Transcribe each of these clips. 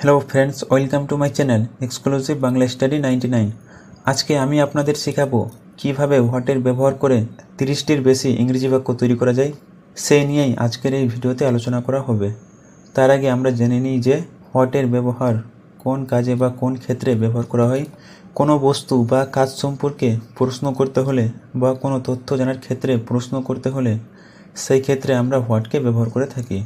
Hello friends, welcome to my channel exclusive Bangla study 99। আজকে আমি আপনাদের শেখাবো কিভাবে হোয়াটের ব্যবহার করে 30টির বেশি ইংরেজি বাক্য তৈরি করা যায়। সেই নিয়েই আজকের এই ভিডিওতে আলোচনা করা হবে। তার আগে আমরা জেনে নিই যে হোয়াটের ব্যবহার কোন কাজে বা কোন ক্ষেত্রে ব্যবহার করা হয়। কোনো বস্তু বা কাজ সম্পর্কে প্রশ্ন করতে হলে বা কোনো তথ্য জানার ক্ষেত্রে প্রশ্ন করতে হলে সেই ক্ষেত্রে আমরা হোয়াটকে ব্যবহার করে থাকি।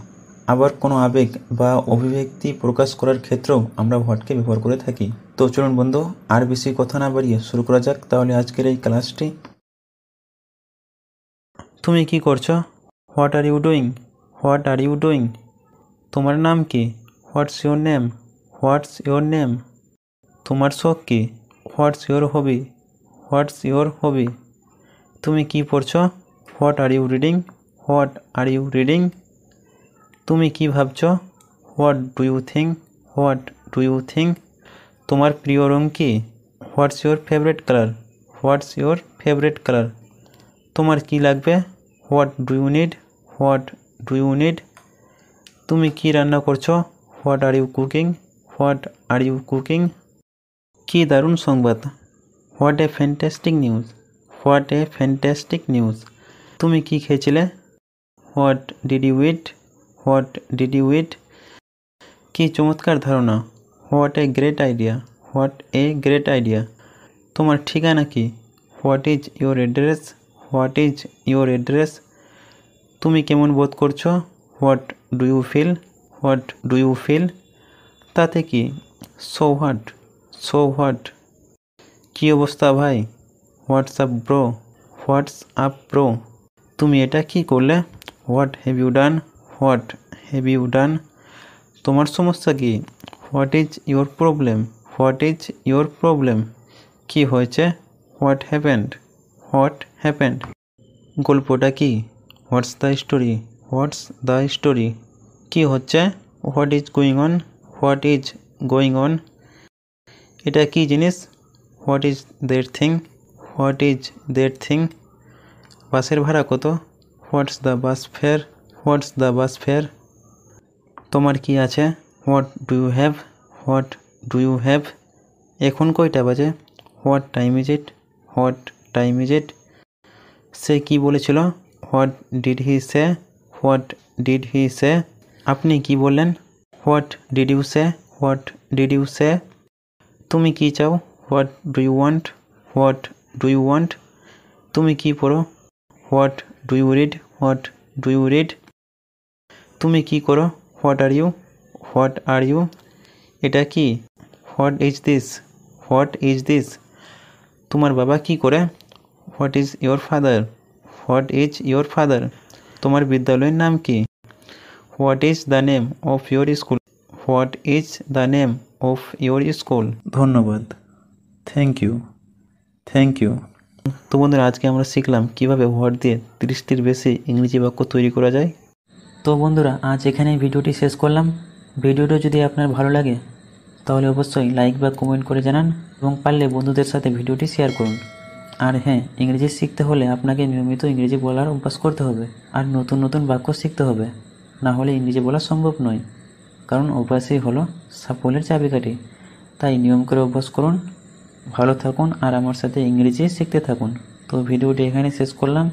আবার কোনো আবেগ বা অভিব্যক্তি প্রকাশ করার ক্ষেত্রেও আমরা হোয়াটকে ব্যবহার করে থাকি। তো চলুন বন্ধু, আর বেশি কথা না বাড়িয়ে শুরু করা যাক তাহলে আজকের এই ক্লাসটি। তুমি কি করছো? What are you doing? What are you doing? তোমার নাম কি? What's your name? What's your name? তোমার শখ কি? What's your hobby? What's your hobby? তুমি কি পড়ছো? What are you reading? What are you reading? তুমি কি ভাবছো? What do you think? What do you think? তোমার প্রিয় রং কি? What's your favourite colour? What's your favourite colour? তোমার কি লাগবে? What do you need? What do you need? তুমি কি রান্না করছো? What are you cooking? What are you cooking? কি দারুণ সংবাদ! What a fantastic news! What a fantastic news! তুমি কি খেয়েছিলে? What did you eat? What did you eat? কি চমৎকার ধারণা! What a great idea! What a great idea! তোমার ঠিকানা কি? What is your address? What is your address? তুমি কেমন বোধ করছো? What do you feel? What do you feel? তাতে কি? So what? So what? কী অবস্থা ভাই? What's up bro? What's up bro? তুমি এটা কি করলে? What have you done? What have you done? তোমার সমস্যা কি? What is your problem? What is your problem? কি হয়েছে? What happened? What happened? গল্পটা কি? What's the story? What's the story? কি হচ্ছে? What is going on? What is going on? এটা কি জিনিস? What is their thing? What is their thing? বাসের ভাড়া কত? What's the bus fare? What's the bus fare? তোমার কি আছে? What do you have? What do you have? এখন কয়টা বাজে? What time is it? What time is it? সে কি বলেছিল? What did he say? What did he say? আপনি কি বললেন? What did you say? What did you say? তুমি কি চাও? What do you want? What do you want? তুমি কি পড়ো? What do you read? What do you read? তুমি কি করো? What are you? What are you? এটা কি? What is this? What is this? তোমার বাবা কি করে? What is your father? What is your father? তোমার বিদ্যালয়ের নাম কি? What is the name of your school? What is the name of your school? ধন্যবাদ। Thank you. Thank you. তো বন্ধুরা, আজকে আমরা শিখলাম কিভাবে হোয়াট দিয়ে 30টির বেশি ইংরেজি বাক্য তৈরি করা যায়। তো বন্ধুরা, আজ এখানেই ভিডিওটি শেষ করলাম। ভিডিওটি যদি আপনার ভালো লাগে তাহলে অবশ্যই লাইক বা কমেন্ট করে জানান এবং পারলে বন্ধুদের সাথে ভিডিওটি শেয়ার করুন। আর হ্যাঁ, ইংরেজি শিখতে হলে আপনাকে নিয়মিত ইংরেজি বলার অভ্যাস করতে হবে আর নতুন নতুন বাক্য শিখতে হবে, না হলে ইংরেজি বলা সম্ভব নয়। কারণ অভ্যাসই হলো সাফল্যের চাবিকাঠি। তাই নিয়ম করে অভ্যাস করুন। ভালো থাকুন আর আমার সাথে ইংরেজি শিখতে থাকুন। তো ভিডিওটি এখানে শেষ করলাম।